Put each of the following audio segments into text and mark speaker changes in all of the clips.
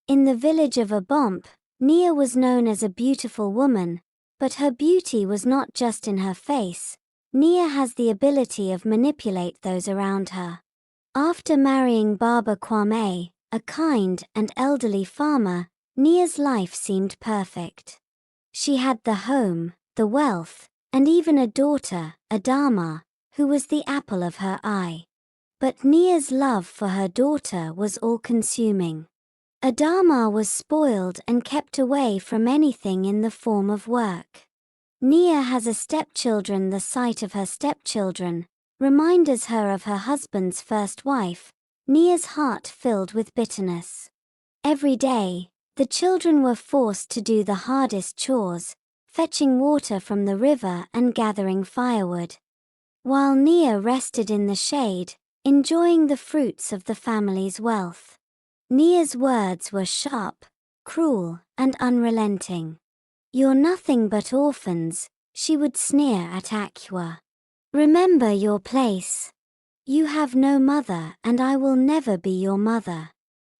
Speaker 1: In the village of Abompe, Nia was known as a beautiful woman, but her beauty was not just in her face. Nia has the ability of manipulate those around her. After marrying Baba Kwame, a kind and elderly farmer, Nia's life seemed perfect. She had the home, the wealth, and even a daughter, Adama, who was the apple of her eye. But Nia's love for her daughter was all-consuming. Adama was spoiled and kept away from anything in the form of work. Nia has a stepchildren. The sight of her stepchildren reminds her of her husband's first wife. Nia's heart filled with bitterness. Every day, the children were forced to do the hardest chores, fetching water from the river and gathering firewood. While Nia rested in the shade, enjoying the fruits of the family's wealth. Nia's words were sharp, cruel, and unrelenting. "You're nothing but orphans," she would sneer at Aqua. "Remember your place. You have no mother and I will never be your mother."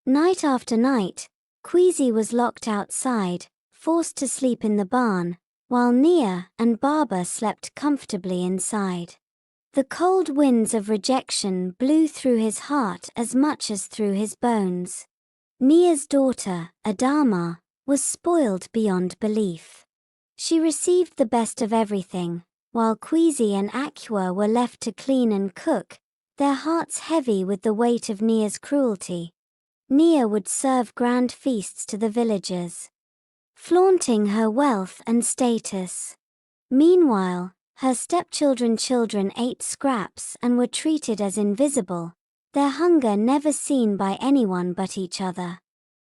Speaker 1: Night after night, Queasy was locked outside, forced to sleep in the barn, while Nia and Baba slept comfortably inside. The cold winds of rejection blew through his heart as much as through his bones. Nia's daughter, Adama, was spoiled beyond belief. She received the best of everything, while Queasy and Aqua were left to clean and cook, their hearts heavy with the weight of Nia's cruelty. Nia would serve grand feasts to the villagers, flaunting her wealth and status. Meanwhile, her stepchildren ate scraps and were treated as invisible, their hunger never seen by anyone but each other.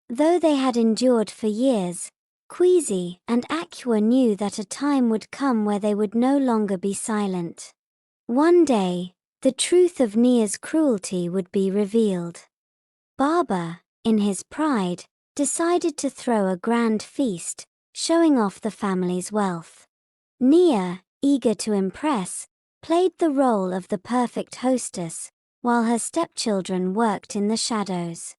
Speaker 1: Though they had endured for years, Queasy and Aqua knew that a time would come where they would no longer be silent. One day, the truth of Nia's cruelty would be revealed. Baba, in his pride, decided to throw a grand feast, showing off the family's wealth. Nia, eager to impress, played the role of the perfect hostess, while her stepchildren worked in the shadows.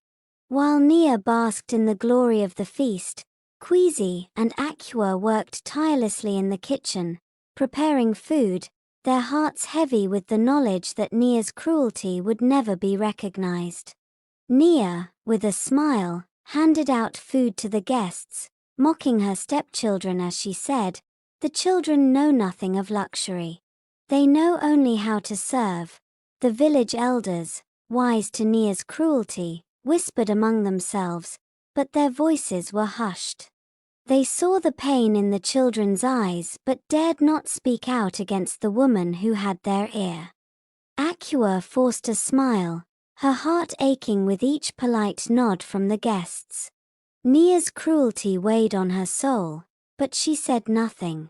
Speaker 1: While Nia basked in the glory of the feast, Queasy and Aqua worked tirelessly in the kitchen, preparing food, their hearts heavy with the knowledge that Nia's cruelty would never be recognized. Nia, with a smile, handed out food to the guests, mocking her stepchildren as she said, "The children know nothing of luxury. They know only how to serve." The village elders, wise to Nia's cruelty, whispered among themselves, but their voices were hushed. They saw the pain in the children's eyes but dared not speak out against the woman who had their ear. Aqua forced a smile, her heart aching with each polite nod from the guests. Nia's cruelty weighed on her soul, but she said nothing.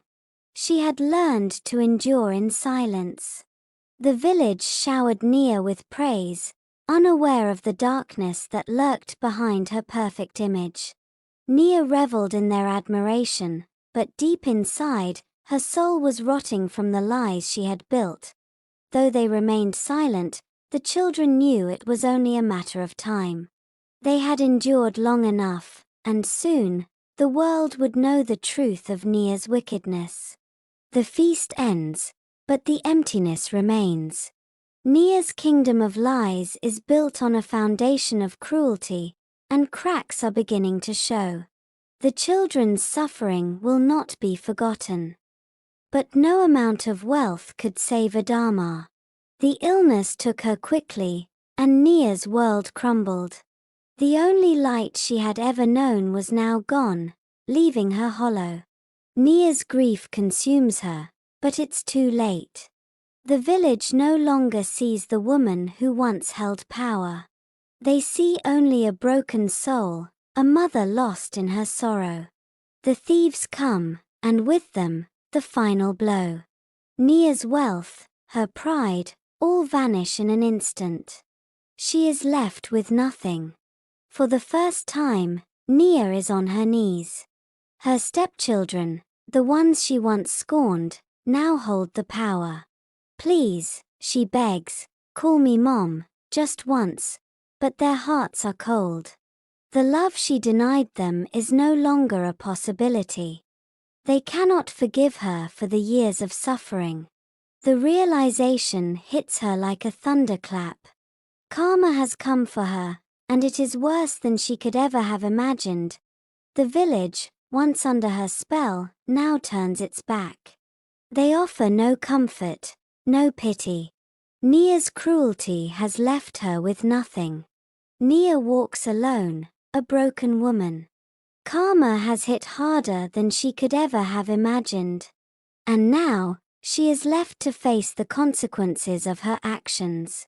Speaker 1: She had learned to endure in silence. The village showered Nia with praise, unaware of the darkness that lurked behind her perfect image. Nia reveled in their admiration, but deep inside, her soul was rotting from the lies she had built. Though they remained silent, the children knew it was only a matter of time. They had endured long enough, and soon, the world would know the truth of Nia's wickedness. The feast ends, but the emptiness remains. Nia's kingdom of lies is built on a foundation of cruelty, and cracks are beginning to show. The children's suffering will not be forgotten. But no amount of wealth could save Adama. The illness took her quickly, and Nia's world crumbled. The only light she had ever known was now gone, leaving her hollow. Nia's grief consumes her, but it's too late. The village no longer sees the woman who once held power. They see only a broken soul, a mother lost in her sorrow. The thieves come, and with them, the final blow. Nia's wealth, her pride, all vanish in an instant. She is left with nothing. For the first time, Nia is on her knees. Her stepchildren, the ones she once scorned, now hold the power. "Please," she begs, "call me Mom, just once," but their hearts are cold. The love she denied them is no longer a possibility. They cannot forgive her for the years of suffering. The realization hits her like a thunderclap. Karma has come for her, and it is worse than she could ever have imagined. The village, once under her spell, now turns its back. They offer no comfort, no pity. Nia's cruelty has left her with nothing. Nia walks alone, a broken woman. Karma has hit harder than she could ever have imagined. And now, she is left to face the consequences of her actions.